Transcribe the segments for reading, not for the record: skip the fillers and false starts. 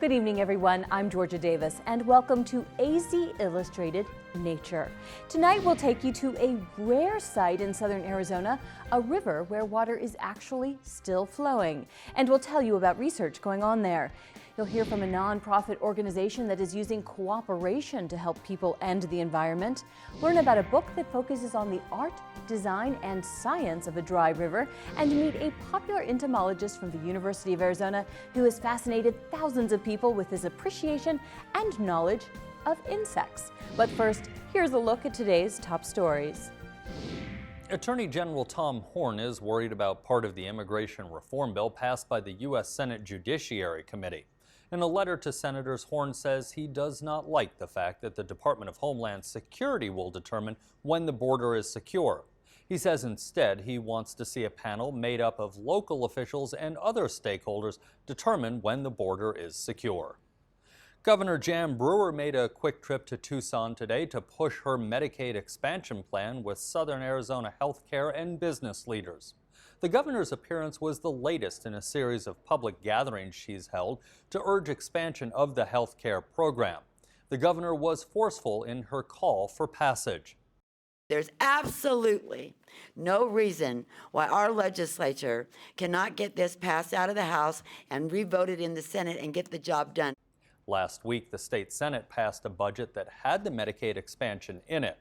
Good evening, everyone. I'm Georgia Davis, and welcome to AZ Illustrated Nature. Tonight, we'll take you to a rare site in southern Arizona, a river where water is actually still flowing. And we'll tell you about research going on there. You'll hear from a nonprofit organization that is using cooperation to help people and the environment. Learn about a book that focuses on the art, design, and science of a dry river, and meet a popular entomologist from the University of Arizona who has fascinated thousands of people with his appreciation and knowledge of insects. But first, here's a look at today's top stories. Attorney General Tom Horne is worried about part of the immigration reform bill passed by the U.S. Senate Judiciary Committee. In a letter to senators, Horne says he does not like the fact that the Department of Homeland Security will determine when the border is secure. He says instead he wants to see a panel made up of local officials and other stakeholders determine when the border is secure. Governor Jan Brewer made a quick trip to Tucson today to push her Medicaid expansion plan with Southern Arizona healthcare and business leaders. The governor's appearance was the latest in a series of public gatherings she's held to urge expansion of the healthcare program. The governor was forceful in her call for passage. There's absolutely no reason why our legislature cannot get this passed out of the House and re-voted in the Senate and get the job done. Last week, the state Senate passed a budget that had the Medicaid expansion in it.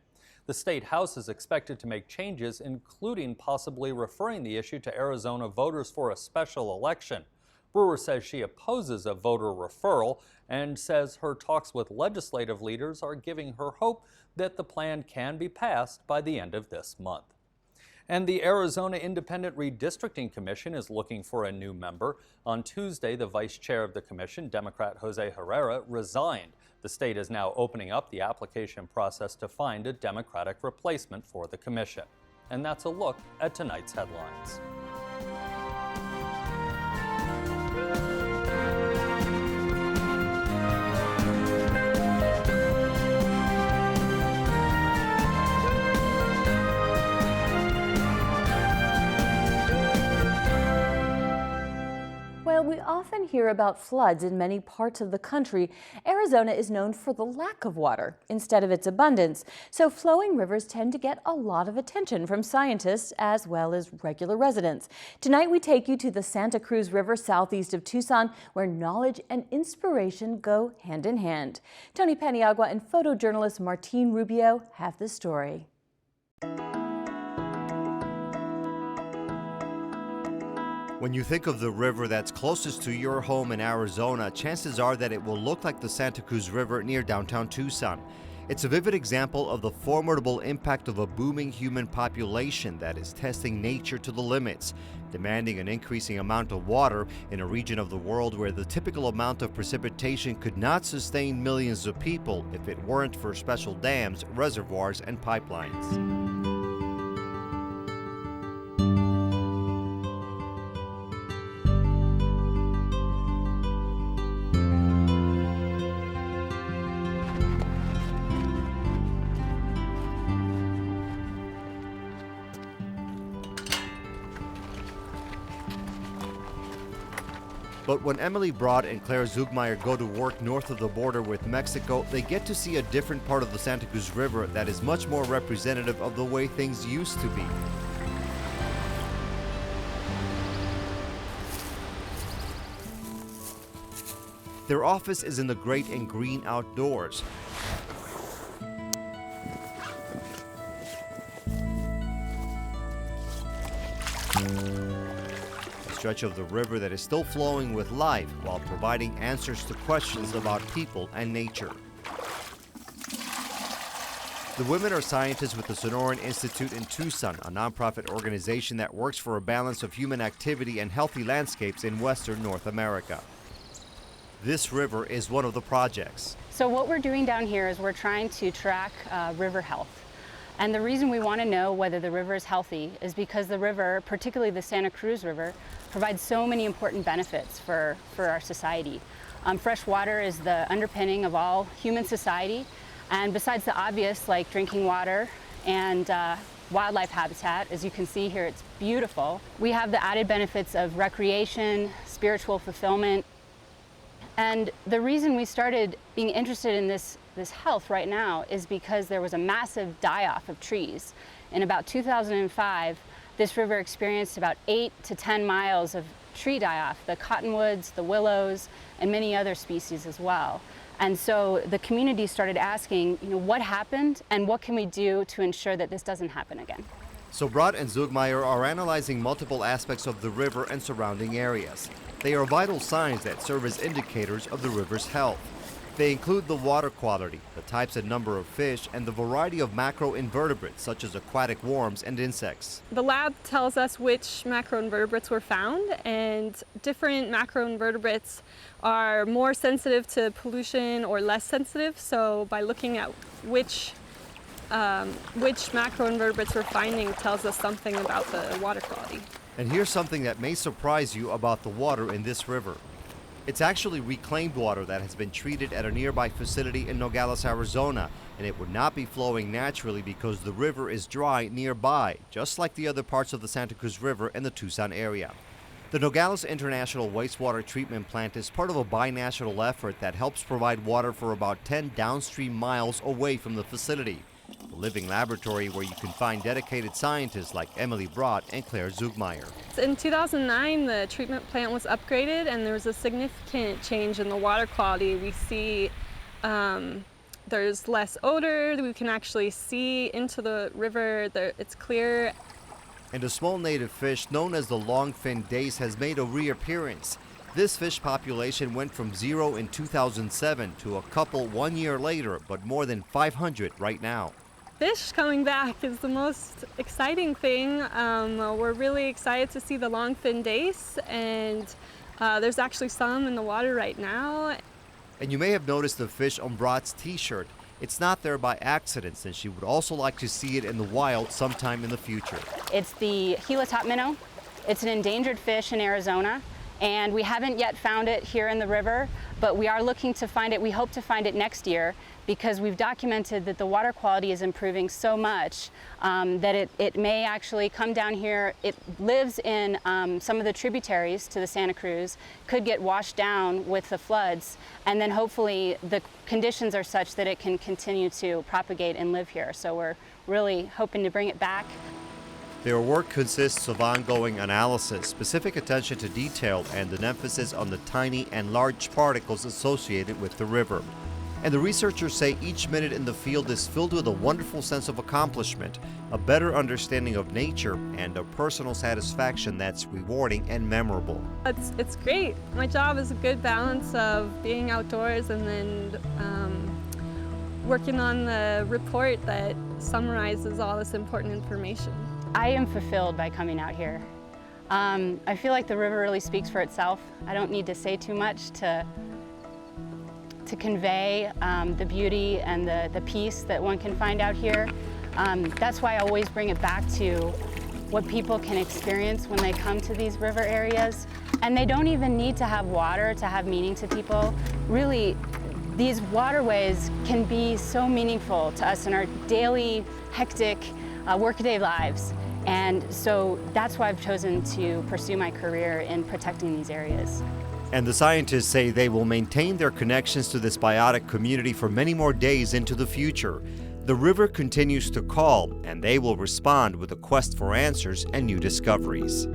The state House is expected to make changes, including possibly referring the issue to Arizona voters for a special election. Brewer says she opposes a voter referral and says her talks with legislative leaders are giving her hope that the plan can be passed by the end of this month. And the Arizona Independent Redistricting Commission is looking for a new member. On Tuesday, the vice chair of the commission, Democrat Jose Herrera, resigned. The state is now opening up the application process to find a Democratic replacement for the commission. And that's a look at tonight's headlines. While we often hear about floods in many parts of the country, Arizona is known for the lack of water instead of its abundance. So flowing rivers tend to get a lot of attention from scientists as well as regular residents. Tonight we take you to the Santa Cruz River southeast of Tucson, where knowledge and inspiration go hand in hand. Tony Paniagua and photojournalist Martine Rubio have the story. When you think of the river that's closest to your home in Arizona, chances are that it will look like the Santa Cruz River near downtown Tucson. It's a vivid example of the formidable impact of a booming human population that is testing nature to the limits, demanding an increasing amount of water in a region of the world where the typical amount of precipitation could not sustain millions of people if it weren't for special dams, reservoirs, and pipelines. But when Emily Brott and Claire Zugmeyer go to work north of the border with Mexico, they get to see a different part of the Santa Cruz River that is much more representative of the way things used to be. Their office is in the great and green outdoors. Stretch of the river that is still flowing with life while providing answers to questions about people and nature. The women are scientists with the Sonoran Institute in Tucson, a nonprofit organization that works for a balance of human activity and healthy landscapes in western North America. This river is one of the projects. So what we're doing down here is we're trying to track river health. And the reason we want to know whether the river is healthy is because the river, particularly the Santa Cruz River, provides so many important benefits for our society. Fresh water is the underpinning of all human society, and besides the obvious like drinking water and wildlife habitat, as you can see here, it's beautiful. We have the added benefits of recreation, spiritual fulfillment. And the reason we started being interested in this health right now is because there was a massive die-off of trees. In about 2005, this river experienced about 8 to 10 miles of tree die-off, the cottonwoods, the willows, and many other species as well. And so the community started asking, what happened and what can we do to ensure that this doesn't happen again? So Brott and Zugmeyer are analyzing multiple aspects of the river and surrounding areas. They are vital signs that serve as indicators of the river's health. They include the water quality, the types and number of fish, and the variety of macroinvertebrates such as aquatic worms and insects. The lab tells us which macroinvertebrates were found, and different macroinvertebrates are more sensitive to pollution or less sensitive. So by looking at which macroinvertebrates we're finding tells us something about the water quality. And here's something that may surprise you about the water in this river. It's actually reclaimed water that has been treated at a nearby facility in Nogales, Arizona, and it would not be flowing naturally because the river is dry nearby, just like the other parts of the Santa Cruz River and the Tucson area. The Nogales International Wastewater Treatment Plant is part of a binational effort that helps provide water for about 10 downstream miles away from the facility. A living laboratory where you can find dedicated scientists like Brott and Claire Zugmeyer. In 2009, the treatment plant was upgraded and there was a significant change in the water quality. We see there's less odor, we can actually see into the river, it's clear. And a small native fish known as the longfin dace has made a reappearance. This fish population went from 0 in 2007 to a couple 1 year later, but more than 500 right now. Fish coming back is the most exciting thing. We're really excited to see the longfin dace, and there's actually some in the water right now. And you may have noticed the fish on Brott's t-shirt. It's not there by accident, since she would also like to see it in the wild sometime in the future. It's the Gila top minnow. It's an endangered fish in Arizona, and we haven't yet found it here in the river, but we are looking to find it. We hope to find it next year because we've documented that the water quality is improving so much that it may actually come down here. It lives in some of the tributaries to the Santa Cruz, could get washed down with the floods, and then hopefully the conditions are such that it can continue to propagate and live here. So we're really hoping to bring it back. Their work consists of ongoing analysis, specific attention to detail, and an emphasis on the tiny and large particles associated with the river. And the researchers say each minute in the field is filled with a wonderful sense of accomplishment, a better understanding of nature, and a personal satisfaction that's rewarding and memorable. It's great. My job is a good balance of being outdoors and then working on the report that summarizes all this important information. I am fulfilled by coming out here. I feel like the river really speaks for itself. I don't need to say too much to convey the beauty and the peace that one can find out here. That's why I always bring it back to what people can experience when they come to these river areas. And they don't even need to have water to have meaning to people. Really, these waterways can be so meaningful to us in our daily, hectic, workaday lives. And so that's why I've chosen to pursue my career in protecting these areas. And the scientists say they will maintain their connections to this biotic community for many more days into the future. The river continues to call, and they will respond with a quest for answers and new discoveries.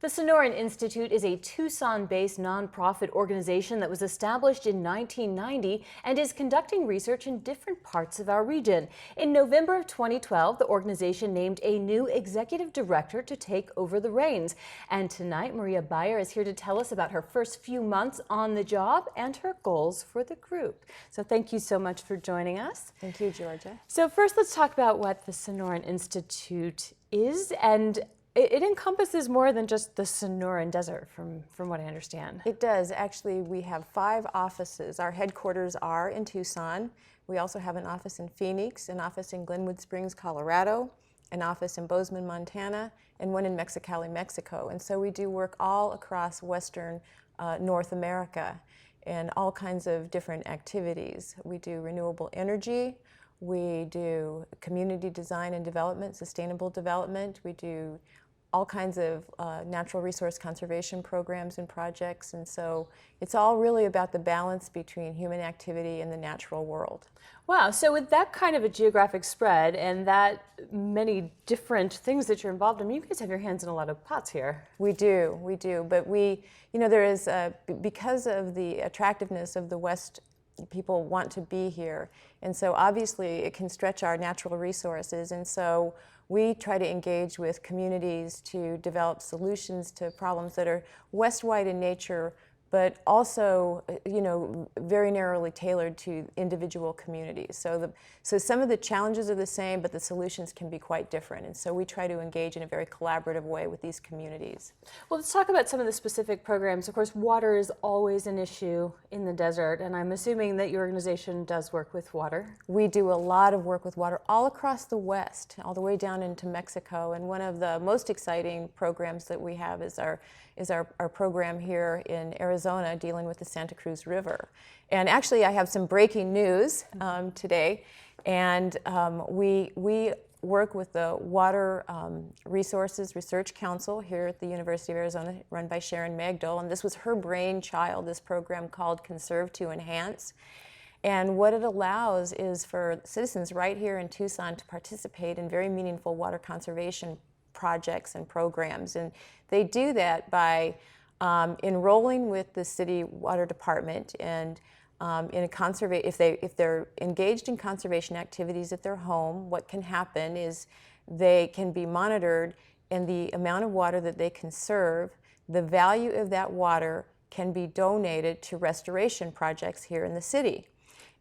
The Sonoran Institute is a Tucson-based nonprofit organization that was established in 1990 and is conducting research in different parts of our region. In November of 2012, the organization named a new executive director to take over the reins. And tonight, Baier is here to tell us about her first few months on the job and her goals for the group. So thank you so much for joining us. Thank you, Georgia. So first, let's talk about what the Sonoran Institute is, and it encompasses more than just the Sonoran Desert, from what I understand. It does. Actually, we have 5 offices. Our headquarters are in Tucson. We also have an office in Phoenix, an office in Glenwood Springs, Colorado, an office in Bozeman, Montana, and one in Mexicali, Mexico. And so we do work all across Western North America and all kinds of different activities. We do renewable energy. We do community design and development, sustainable development. We do all kinds of natural resource conservation programs and projects, and so it's all really about the balance between human activity and the natural world. Wow, so with that kind of a geographic spread and that many different things that you're involved in, you guys have your hands in a lot of pots here. We do, but there is, because of the attractiveness of the West, people want to be here, and so obviously it can stretch our natural resources, and so we try to engage with communities to develop solutions to problems that are West-wide in nature, but also, very narrowly tailored to individual communities. So some of the challenges are the same, but the solutions can be quite different. And so we try to engage in a very collaborative way with these communities. Well, let's talk about some of the specific programs. Of course, water is always an issue in the desert, and I'm assuming that your organization does work with water. We do a lot of work with water all across the West, all the way down into Mexico. And one of the most exciting programs that we have is our program here in Arizona dealing with the Santa Cruz River. And actually, I have some breaking news today. And we work with the Water Resources Research Council here at the University of Arizona, run by Sharon Magdal. And this was her brainchild, this program called Conserve to Enhance. And what it allows is for citizens right here in Tucson to participate in very meaningful water conservation projects and programs. And they do that by enrolling with the city water department and if they're engaged in conservation activities at their home, what can happen is they can be monitored, and the amount of water that they conserve, the value of that water can be donated to restoration projects here in the city.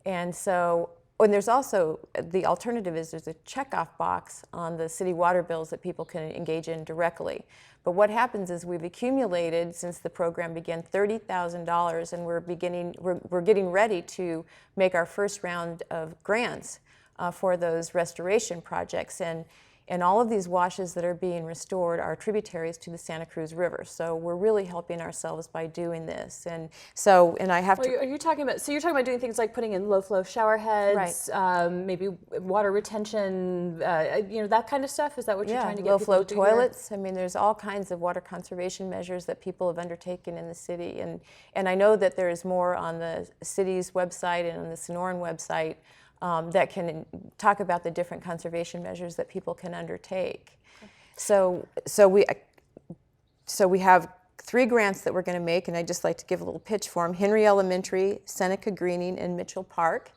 And so, and there's also, the alternative is there's a checkoff box on the city water bills that people can engage in directly. But what happens is we've accumulated, since the program began, $30,000, and we're getting ready to make our first round of grants for those restoration projects. And all of these washes that are being restored are tributaries to the Santa Cruz River. So we're really helping ourselves by doing this. And I have to. Are you talking about? So you're talking about doing things like putting in low-flow shower heads, right. Maybe water retention, that kind of stuff. Is that what you're trying to get people to do? Low-flow toilets. Here? I mean, there's all kinds of water conservation measures that people have undertaken in the city, and I know that there is more on the city's website and on the Sonoran website. That can talk about the different conservation measures that people can undertake. So we have 3 grants that we're going to make, and I'd just like to give a little pitch for them. Henry Elementary, Seneca Greening, and Mitchell Park.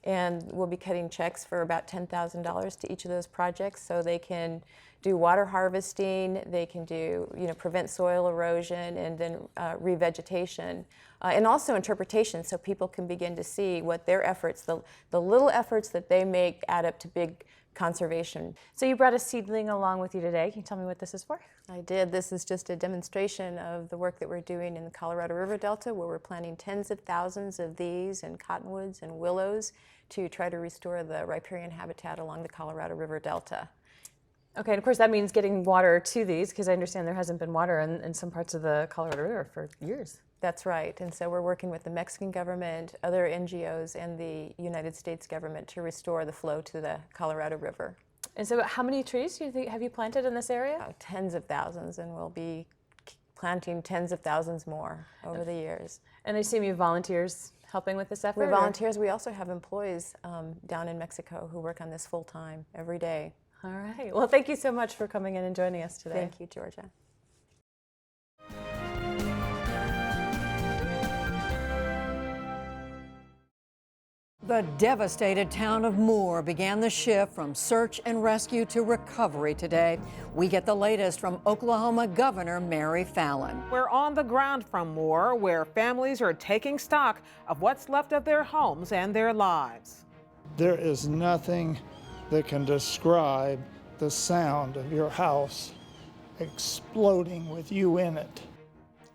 And we'll be cutting checks for about $10,000 to each of those projects, so they can do water harvesting, they can do, prevent soil erosion, and then revegetation. And also interpretation, so people can begin to see what their efforts, the little efforts that they make, add up to big conservation. So you brought a seedling along with you today. Can you tell me what this is for? I did. This is just a demonstration of the work that we're doing in the Colorado River Delta, where we're planting tens of thousands of these and cottonwoods and willows to try to restore the riparian habitat along the Colorado River Delta. Okay, and of course that means getting water to these, because I understand there hasn't been water in some parts of the Colorado River for years. That's right, and so we're working with the Mexican government, other NGOs, and the United States government to restore the flow to the Colorado River. And so how many trees do you think have you planted in this area? Tens of thousands, and we'll be planting tens of thousands more over the years. And I assume you have volunteers helping with this effort? We have volunteers. We also have employees down in Mexico who work on this full time every day. All right. Well, thank you so much for coming in and joining us today. Thank you, Georgia. The devastated town of Moore began the shift from search and rescue to recovery today. We get the latest from Oklahoma Governor Mary Fallin. We're on the ground from Moore, where families are taking stock of what's left of their homes and their lives. There is nothing that can describe the sound of your house exploding with you in it.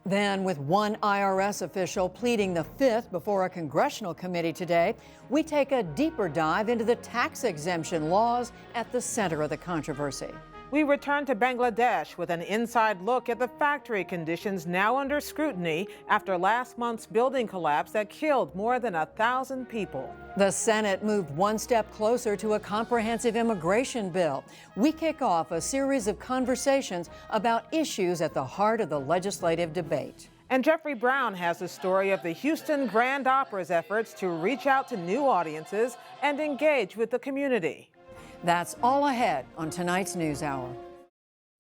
Then, with one IRS official pleading the fifth before a congressional committee today, we take a deeper dive into the tax exemption laws at the center of the controversy. We return to Bangladesh with an inside look at the factory conditions now under scrutiny after last month's building collapse that killed more than 1,000 people. The Senate moved one step closer to a comprehensive immigration bill. We kick off a series of conversations about issues at the heart of the legislative debate. And Jeffrey Brown has the story of the Houston Grand Opera's efforts to reach out to new audiences and engage with the community. That's all ahead on tonight's NewsHour.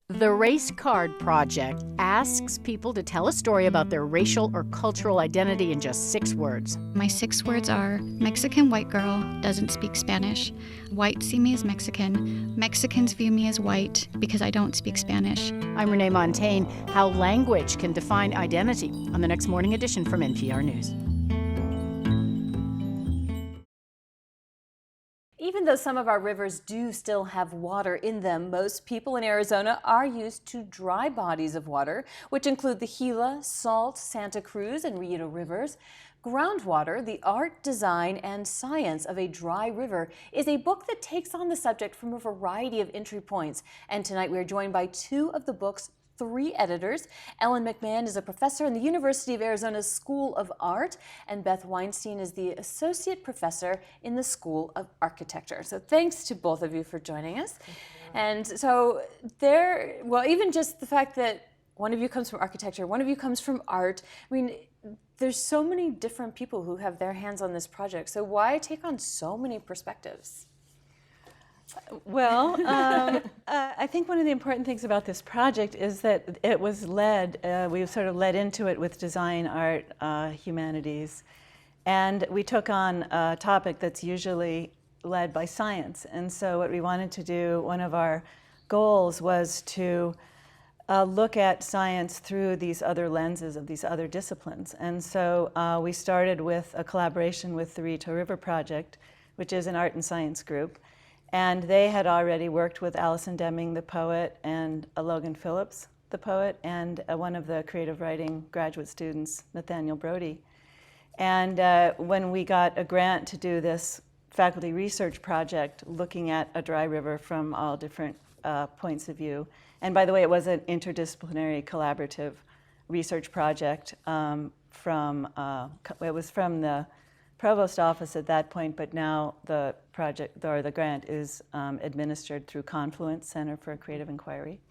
The Race Card Project asks people to tell a story about their racial or cultural identity in just 6 words. My 6 words are: Mexican white girl, doesn't speak Spanish. Whites see me as Mexican. Mexicans view me as white because I don't speak Spanish. I'm Renee Montaigne. How language can define identity on the next morning edition from NPR News. Even though some of our rivers do still have water in them, most people in Arizona are used to dry bodies of water, which include the Gila, Salt, Santa Cruz, and Rita rivers. Groundwater, the Art, Design, and Science of a Dry River is a book that takes on the subject from a variety of entry points. And tonight we are joined by 2 of the book's 3 editors. Ellen McMahon is a professor in the University of Arizona's School of Art, and Beth Weinstein is the associate professor in the School of Architecture. So thanks to both of you for joining us. And so even just the fact that one of you comes from architecture, one of you comes from art, I mean, there's so many different people who have their hands on this project. So why take on so many perspectives? Well, I think one of the important things about this project is that it was led, we sort of led into it with design, art, humanities, and we took on a topic that's usually led by science. And so what we wanted to do, one of our goals was to look at science through these other lenses of these other disciplines. And so we started with a collaboration with the Rita River Project, which is an art and science group. And they had already worked with Allison Deming, the poet, and Logan Phillips, the poet, and one of the creative writing graduate students, Nathaniel Brody. And when we got a grant to do this faculty research project looking at a dry river from all different points of view, and by the way, it was an interdisciplinary collaborative research project it was from the provost office at that point, but now the project, or the grant, is administered through Confluence Center for Creative Inquiry.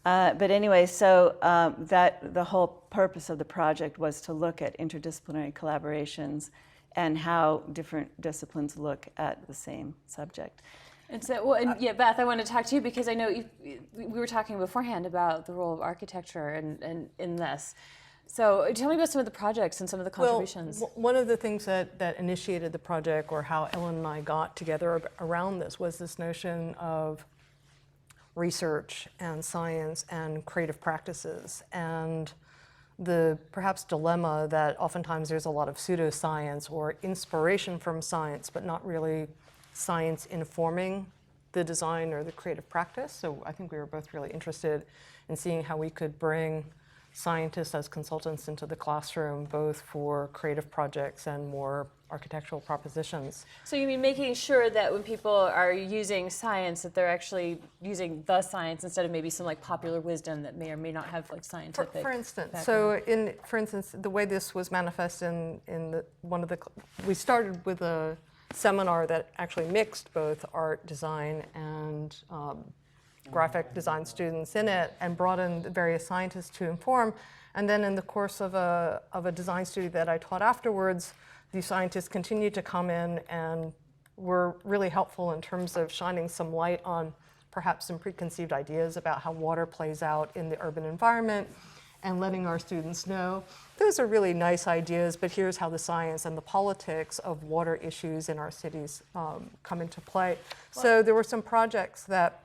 But anyway, so the whole purpose of the project was to look at interdisciplinary collaborations and how different disciplines look at the same subject. And so, Beth, I want to talk to you because I know we were talking beforehand about the role of architecture and in this. So tell me about some of the projects and some of the contributions. Well, one of the things that initiated the project, or how Ellen and I got together around this, was this notion of research and science and creative practices, and the perhaps dilemma that oftentimes there's a lot of pseudoscience or inspiration from science, but not really science informing the design or the creative practice. So I think we were both really interested in seeing how we could bring scientists as consultants into the classroom, both for creative projects and more architectural propositions. So you mean making sure that when people are using science, that they're actually using the science instead of maybe some like popular wisdom that may or may not have like scientific For instance, background. for instance, the way this was manifest we started with a seminar that actually mixed both art, design, and graphic design students in it, and brought in the various scientists to inform. And then in the course of a design study that I taught afterwards, the scientists continued to come in and were really helpful in terms of shining some light on perhaps some preconceived ideas about how water plays out in the urban environment, and letting our students know those are really nice ideas, but here's how the science and the politics of water issues in our cities come into play. So there were some projects that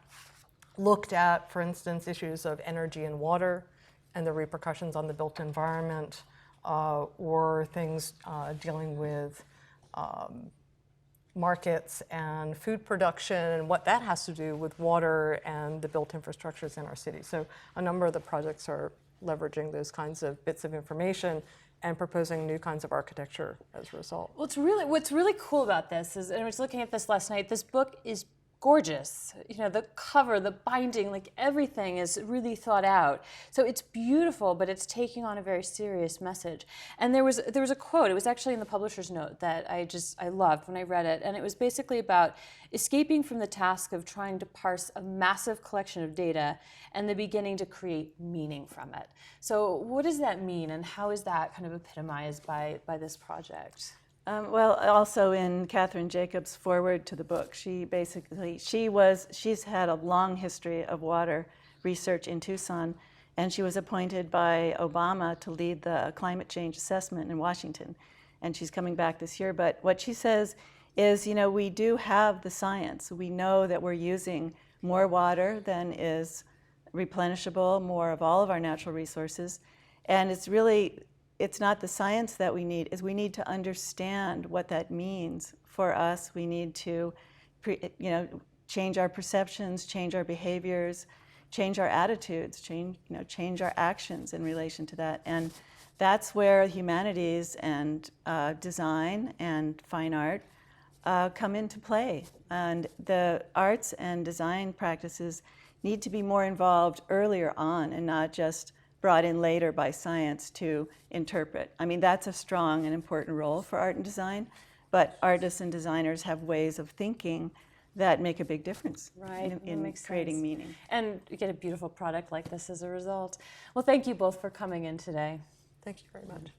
looked at, for instance, issues of energy and water and the repercussions on the built environment, or things dealing with markets and food production and what that has to do with water and the built infrastructures in our city. So a number of the projects are leveraging those kinds of bits of information and proposing new kinds of architecture as a result. What's really cool about this is, and I was looking at this last night, this book is gorgeous. You know, the cover, the binding, like everything is really thought out. So it's beautiful, but it's taking on a very serious message. And there was a quote, it was actually in the publisher's note that I loved when I read it. And it was basically about escaping from the task of trying to parse a massive collection of data and the beginning to create meaning from it. So what does that mean, and how is that kind of epitomized by this project? Well, also in Catherine Jacobs' foreword to the book, she's had a long history of water research in Tucson, and she was appointed by Obama to lead the climate change assessment in Washington, and she's coming back this year. But what she says is, you know, we do have the science. We know that we're using more water than is replenishable, more of all of our natural resources, and it's not the science that we need, is we need to understand what that means for us. We need to, change our perceptions, change our behaviors, change our attitudes, change our actions in relation to that. And that's where humanities and design and fine art come into play. And the arts and design practices need to be more involved earlier on and not just brought in later by science to interpret. I mean, that's a strong and important role for art and design, but artists and designers have ways of thinking that make a big difference in creating meaning. And you get a beautiful product like this as a result. Well, thank you both for coming in today. Thank you very much.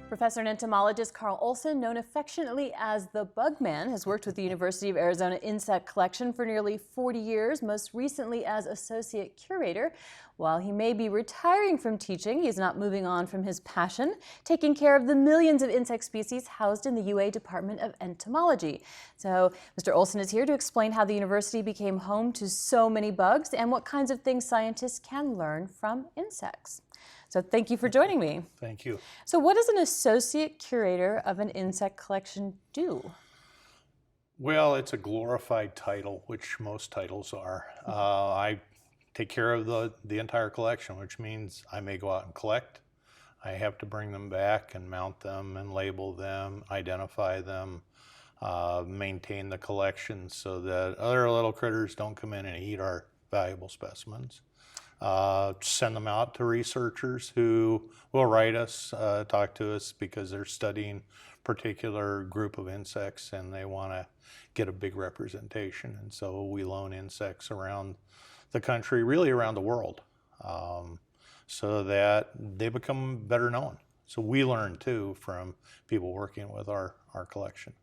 Professor and entomologist Carl Olson, known affectionately as the Bug Man, has worked with the University of Arizona Insect Collection for nearly 40 years, most recently as associate curator. While he may be retiring from teaching, he is not moving on from his passion, taking care of the millions of insect species housed in the UA Department of Entomology. So Mr. Olson is here to explain how the university became home to so many bugs and what kinds of things scientists can learn from insects. So thank you for joining me. Thank you. So what does an associate curator of an insect collection do? Well, it's a glorified title, which most titles are. I take care of the entire collection, which means I may go out and collect. I have to bring them back and mount them and label them, identify them, maintain the collection so that other little critters don't come in and eat our valuable specimens. Send them out to researchers who will write us, talk to us because they're studying a particular group of insects and they want to get a big representation. And so we loan insects around the country, really around the world, so that they become better known. So we learn too from people working with our collection.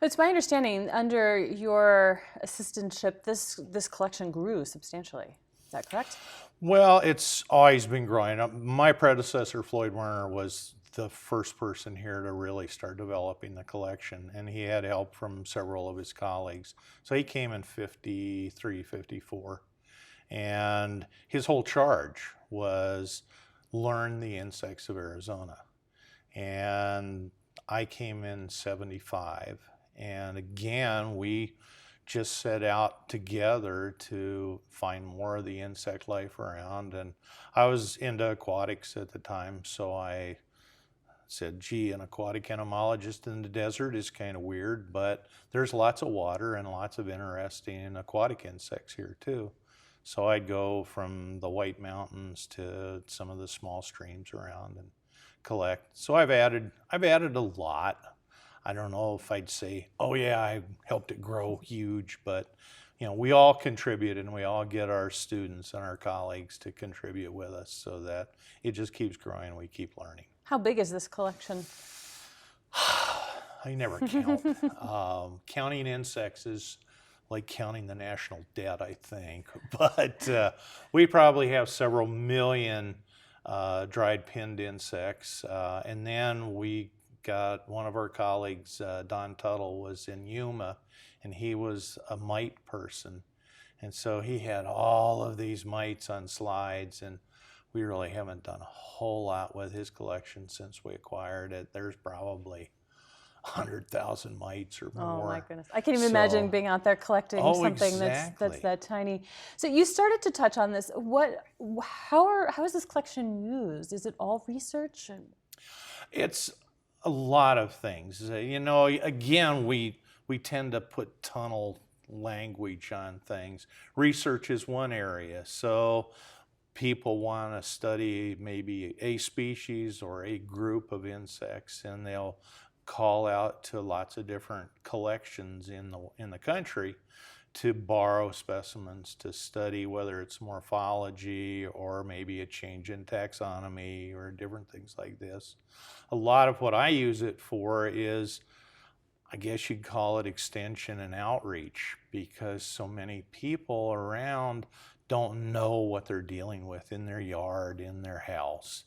It's my understanding under your assistantship, this collection grew substantially. Is that correct? Well, it's always been growing. My predecessor, Floyd Werner, was the first person here to really start developing the collection, and he had help from several of his colleagues. So he came in 53, 54, and his whole charge was learn the insects of Arizona. And I came in 75, and again, we just set out together to find more of the insect life around. And I was into aquatics at the time, so I said, gee, an aquatic entomologist in the desert is kind of weird, but there's lots of water and lots of interesting aquatic insects here too. So I'd go from the White Mountains to some of the small streams around and collect. So I've added a lot. I don't know if I'd say, oh yeah, I helped it grow huge, but we all contribute and we all get our students and our colleagues to contribute with us so that it just keeps growing and we keep learning. How big is this collection? I never count. Counting insects is like counting the national debt, I think. But we probably have several million dried pinned insects. And then we got one of our colleagues, Don Tuttle, was in Yuma, and he was a mite person. And so he had all of these mites on slides, and we really haven't done a whole lot with his collection since we acquired it. There's probably 100,000 mites or more. Oh my goodness. I can't even imagine being out there collecting something exactly. that's that tiny. So you started to touch on this. How is this collection used? Is it all research? It's a lot of things. You know, again, we tend to put tunnel language on things. Research is one area. So people want to study maybe a species or a group of insects, and they'll call out to lots of different collections in the country to borrow specimens to study whether it's morphology or maybe a change in taxonomy or different things like this. A lot of what I use it for is, I guess you'd call it extension and outreach, because so many people around don't know what they're dealing with in their yard, in their house.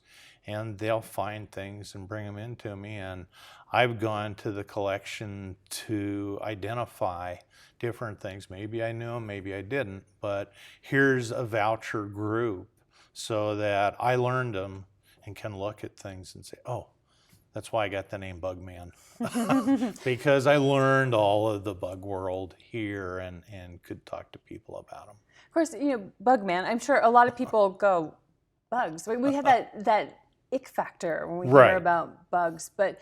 And they'll find things and bring them into me. And I've gone to the collection to identify different things. Maybe I knew them, maybe I didn't, but here's a voucher group so that I learned them and can look at things and say, oh, that's why I got the name Bugman. Because I learned all of the bug world here and could talk to people about them. Of course, you know, Bugman, I'm sure a lot of people go, bugs. We have that ick factor when we hear about bugs, but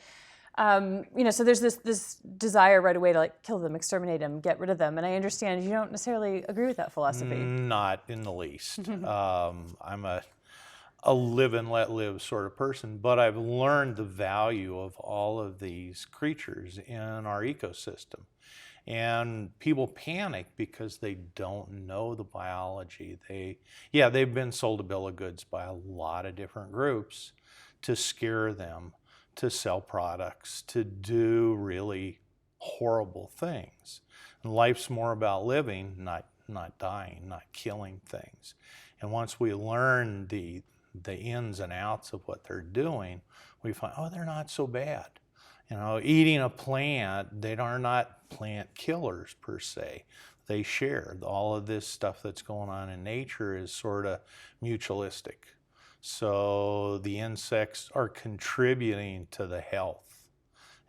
you know, so there's this desire right away to like kill them, exterminate them, get rid of them, and I understand you don't necessarily agree with that philosophy. Not in the least. I'm a live and let live sort of person, but I've learned the value of all of these creatures in our ecosystem. And people panic because they don't know the biology. They've been sold a bill of goods by a lot of different groups to scare them, to sell products, to do really horrible things. And life's more about living, not dying, not killing things. And once we learn the ins and outs of what they're doing, we find, oh, they're not so bad. You know, eating a plant, they are not plant killers per se. They share. All of this stuff that's going on in nature is sort of mutualistic. So the insects are contributing to the health.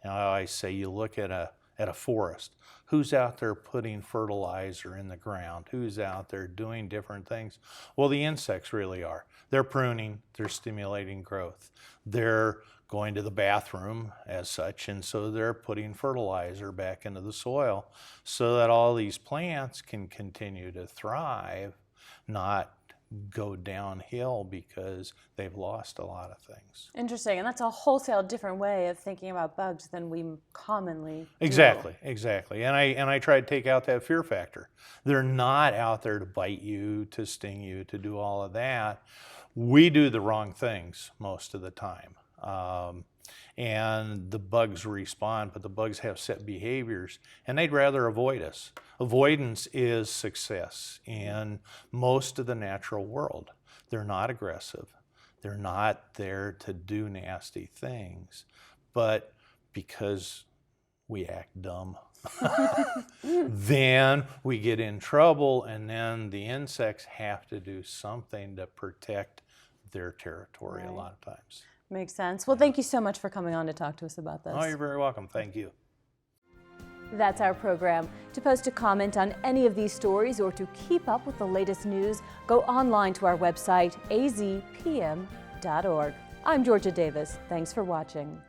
You know, I say you look at a forest. Who's out there putting fertilizer in the ground? Who's out there doing different things? Well, the insects really are. They're pruning, they're stimulating growth. They're going to the bathroom as such, and so they're putting fertilizer back into the soil so that all these plants can continue to thrive, not go downhill because they've lost a lot of things. Interesting, and that's a wholesale different way of thinking about bugs than we commonly do. Exactly. And I try to take out that fear factor. They're not out there to bite you, to sting you, to do all of that. We do the wrong things most of the time. And the bugs respond, but the bugs have set behaviors, and they'd rather avoid us. Avoidance is success in most of the natural world. They're not aggressive. They're not there to do nasty things. But because we act dumb, then we get in trouble, and then the insects have to do something to protect their territory a lot of times. Makes sense. Well, thank you so much for coming on to talk to us about this. Oh, you're very welcome. Thank you. That's our program. To post a comment on any of these stories or to keep up with the latest news, go online to our website, azpm.org. I'm Georgia Davis. Thanks for watching.